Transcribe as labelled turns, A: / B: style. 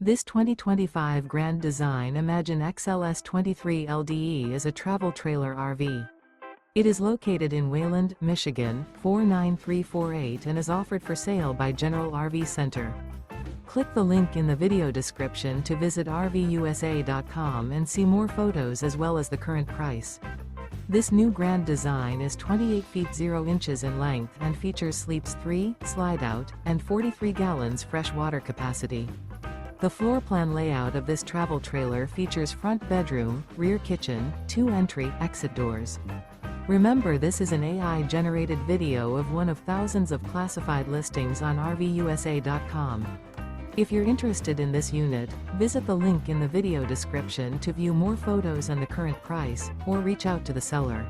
A: This 2025 Grand Design Imagine XLS 23 LDE is a travel trailer RV. It is located in Wayland, Michigan, 49348 and is offered for sale by General RV Center. Click the link in the video description to visit RVUSA.com and see more photos as well as the current price. This new Grand Design is 28 feet 0 inches in length and features sleeps 3, Slideout, and 43 gallons fresh water capacity. The floor plan layout of this travel trailer features front bedroom, rear kitchen, 2 entry/exit doors. Remember, this is an AI-generated video of one of thousands of classified listings on RVUSA.com. If you're interested in this unit, visit the link in the video description to view more photos and the current price, or reach out to the seller.